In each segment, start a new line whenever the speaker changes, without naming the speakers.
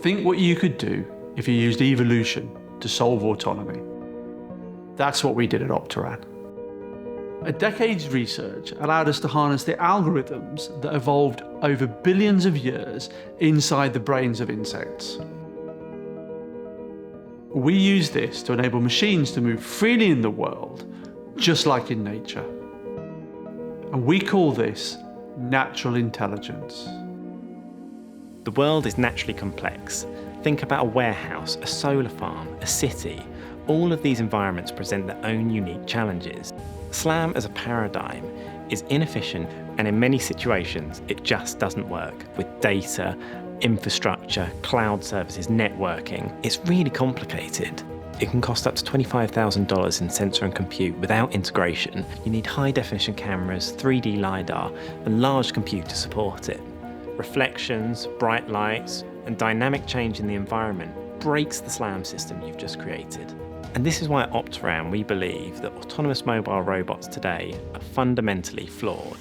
Think what you could do if you used evolution to solve autonomy. That's what we did at Opteran. A decade's research allowed us to harness the algorithms that evolved over billions of years inside the brains of insects. We use this to enable machines to move freely in the world, just like in nature. And we call this natural intelligence.
The world is naturally complex. Think about a warehouse, a solar farm, a city. All of these environments present their own unique challenges. SLAM as a paradigm is inefficient, and in many situations it just doesn't work. With data, infrastructure, cloud services, networking, it's really complicated. It can cost up to $25,000 in sensor and compute without integration. You need high-definition cameras, 3D LiDAR, and large compute to support it. Reflections, bright lights, and dynamic change in the environment breaks the SLAM system you've just created. And this is why at Opteran we believe that autonomous mobile robots today are fundamentally flawed.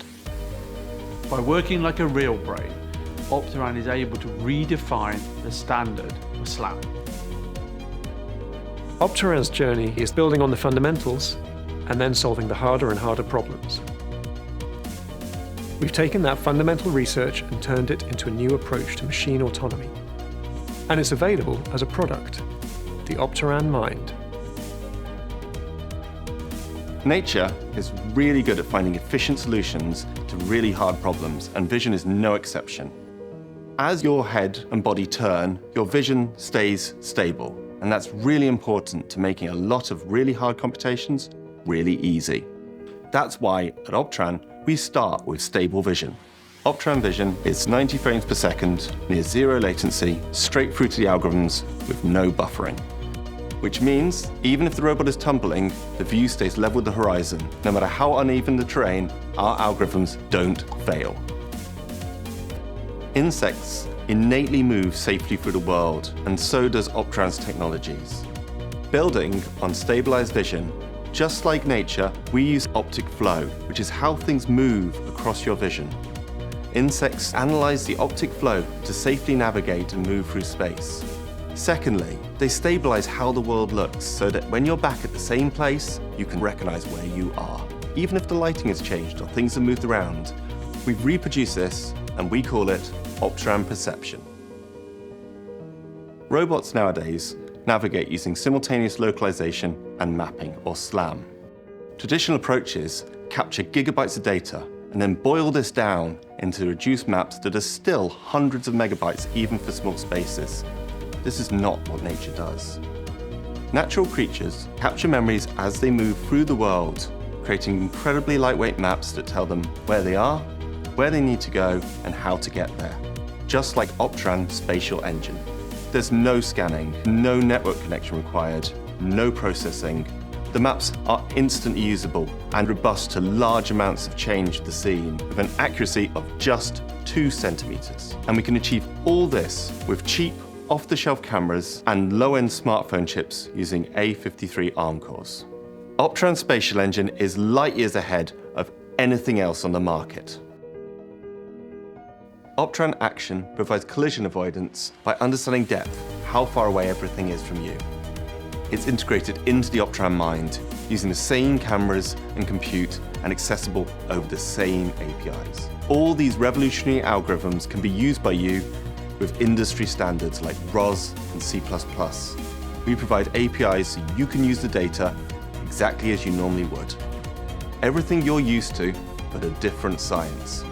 By working like a real brain, Opteran is able to redefine the standard for SLAM.
Opteran's journey is building on the fundamentals and then solving the harder and harder problems. We've taken that fundamental research and turned it into a new approach to machine autonomy. And it's available as a product, the Opteran Mind.
Nature is really good at finding efficient solutions to really hard problems, and vision is no exception. As your head and body turn, your vision stays stable, and that's really important to making a lot of really hard computations really easy. That's why at Opteran, we start with stable vision. Opteran Vision is 90 frames per second, near zero latency, straight through to the algorithms with no buffering. Which means, even if the robot is tumbling, the view stays level with the horizon. No matter how uneven the terrain, our algorithms don't fail. Insects innately move safely through the world, and so does Opteran's technologies. Building on stabilized vision, just like nature, we use Optic Flow, which is how things move across your vision. Insects analyze the optic flow to safely navigate and move through space. Secondly, they stabilize how the world looks so that when you're back at the same place, you can recognize where you are. Even if the lighting has changed or things have moved around, we've reproduced this and we call it Opteran Perception. Robots nowadays navigate using simultaneous localization and mapping, or SLAM. Traditional approaches capture gigabytes of data and then boil this down into reduced maps that are still hundreds of megabytes even for small spaces. This is not what nature does. Natural creatures capture memories as they move through the world, creating incredibly lightweight maps that tell them where they are, where they need to go, and how to get there. Just like Opteran Spatial Engine. There's no scanning, no network connection required, no processing. The maps are instantly usable and robust to large amounts of change of the scene with an accuracy of just 2 centimeters. And we can achieve all this with cheap, off-the-shelf cameras and low-end smartphone chips using A53 ARM cores. Opteran Spatial Engine is light years ahead of anything else on the market. Opteran Action provides collision avoidance by understanding depth, how far away everything is from you. It's integrated into the Opteran Mind, using the same cameras and compute and accessible over the same APIs. All these revolutionary algorithms can be used by you with industry standards like ROS and C++. We provide APIs so you can use the data exactly as you normally would. Everything you're used to, but a different science.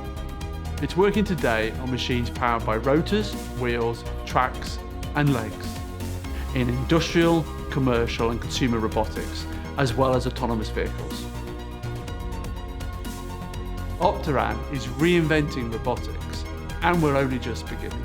It's working today on machines powered by rotors, wheels, tracks, and legs in industrial, commercial, and consumer robotics, as well as autonomous vehicles. Opteran is reinventing robotics, and we're only just beginning.